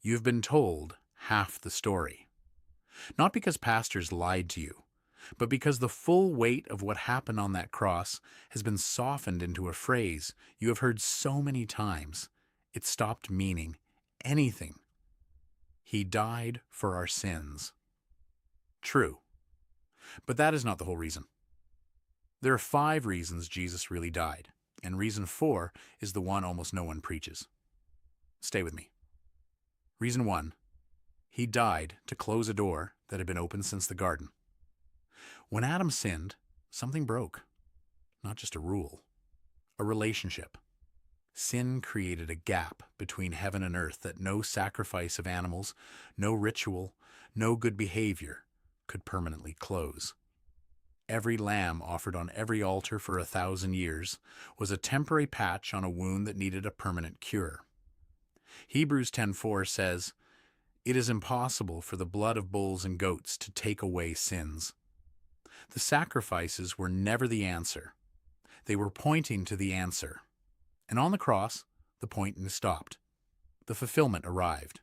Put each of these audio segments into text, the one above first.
You've been told half the story. Not because pastors lied to you, but because the full weight of what happened on that cross has been softened into a phrase you have heard so many times, it stopped meaning anything. He died for our sins. True, but that is not the whole reason. There are 5 reasons Jesus really died, and reason 4 is the one almost no one preaches. Stay with me. Reason 1, he died to close a door that had been open since the garden. When Adam sinned, something broke. Not just a rule, a relationship. Sin created a gap between heaven and earth that no sacrifice of animals, no ritual, no good behavior could permanently close. Every lamb offered on every altar for 1,000 years was a temporary patch on a wound that needed a permanent cure. Hebrews 10:4 says, "It is impossible for the blood of bulls and goats to take away sins." The sacrifices were never the answer. They were pointing to the answer. And on the cross, the pointing stopped. The fulfillment arrived.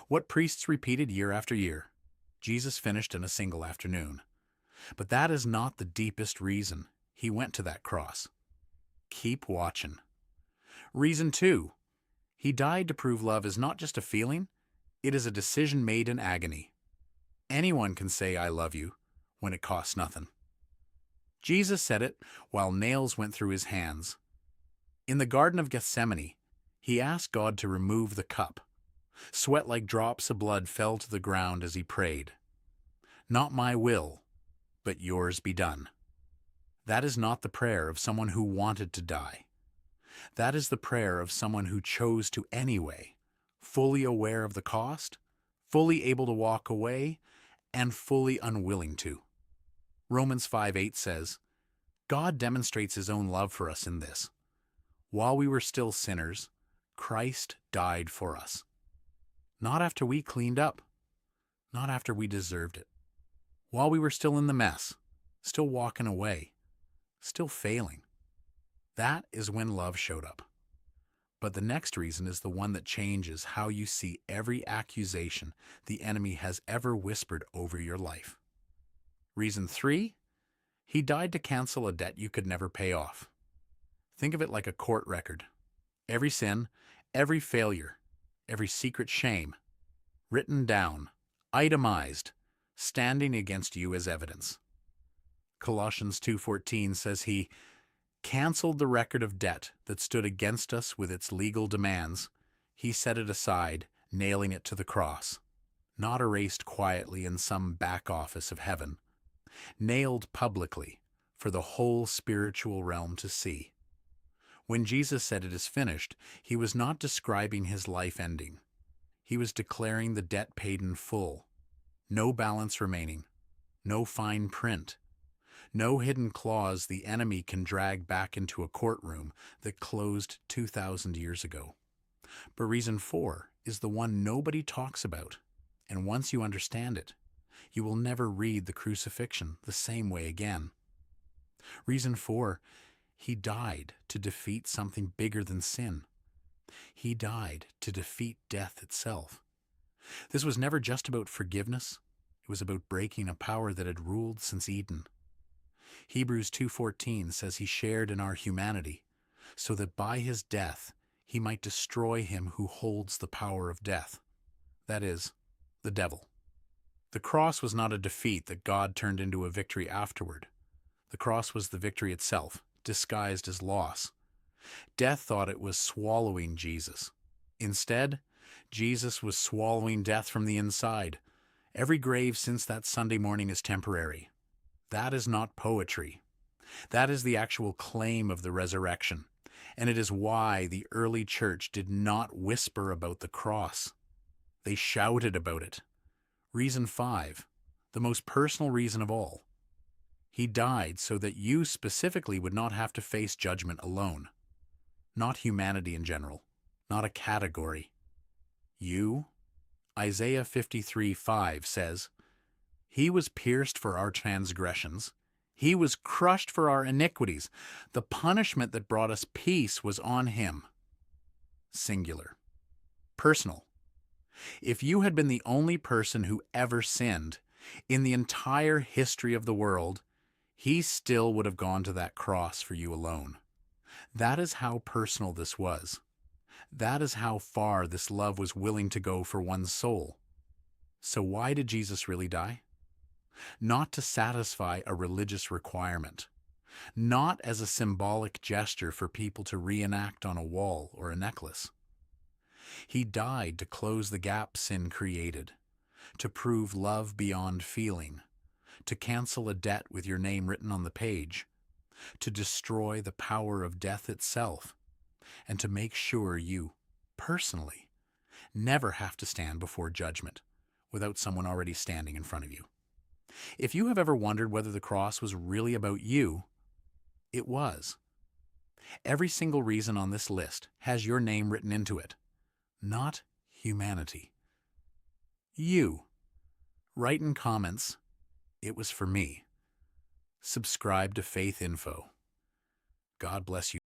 What priests repeated year after year, Jesus finished in a single afternoon. But that is not the deepest reason he went to that cross. Keep watching. Reason 2, he died to prove love is not just a feeling, it is a decision made in agony. Anyone can say, "I love you," when it costs nothing. Jesus said it while nails went through his hands. In the Garden of Gethsemane, he asked God to remove the cup. Sweat like drops of blood fell to the ground as he prayed. "Not my will, but yours be done." That is not the prayer of someone who wanted to die. That is the prayer of someone who chose to anyway, fully aware of the cost, fully able to walk away, and fully unwilling to. Romans 5:8 says, "God demonstrates his own love for us in this. While we were still sinners, Christ died for us." Not after we cleaned up, not after we deserved it. While we were still in the mess, still walking away, still failing. That is when love showed up. But the next reason is the one that changes how you see every accusation the enemy has ever whispered over your life. Reason 3, he died to cancel a debt you could never pay off. Think of it like a court record. Every sin, every failure, every secret shame, written down, itemized, standing against you as evidence. Colossians 2:14 says he canceled the record of debt that stood against us with its legal demands. He set it aside, nailing it to the cross. Not erased quietly in some back office of heaven. Nailed publicly for the whole spiritual realm to see. When Jesus said it is finished, he was not describing his life ending. He was declaring the debt paid in full. No balance remaining. No fine print. No hidden clause the enemy can drag back into a courtroom that closed 2,000 years ago. But reason 4 is the one nobody talks about. And once you understand it, you will never read the crucifixion the same way again. Reason 4, he died to defeat something bigger than sin. He died to defeat death itself. This was never just about forgiveness. It was about breaking a power that had ruled since Eden. Hebrews 2:14 says he shared in our humanity, so that by his death he might destroy him who holds the power of death. That is, the devil. The cross was not a defeat that God turned into a victory afterward. The cross was the victory itself, disguised as loss. Death thought it was swallowing Jesus. Instead, Jesus was swallowing death from the inside. Every grave since that Sunday morning is temporary. That is not poetry. That is the actual claim of the resurrection. And it is why the early church did not whisper about the cross. They shouted about it. Reason 5, the most personal reason of all. He died so that you specifically would not have to face judgment alone. Not humanity in general, not a category. You, Isaiah 53:5 says, "He was pierced for our transgressions. He was crushed for our iniquities. The punishment that brought us peace was on him." Singular. Personal. If you had been the only person who ever sinned in the entire history of the world, he still would have gone to that cross for you alone. That is how personal this was. That is how far this love was willing to go for one's soul. So why did Jesus really die? Not to satisfy a religious requirement, not as a symbolic gesture for people to reenact on a wall or a necklace. He died to close the gap sin created, to prove love beyond feeling, to cancel a debt with your name written on the page, to destroy the power of death itself, and to make sure you, personally, never have to stand before judgment without someone already standing in front of you. If you have ever wondered whether the cross was really about you, it was. Every single reason on this list has your name written into it, not humanity. You. Write in comments, "It was for me." Subscribe to Faith Info. God bless you.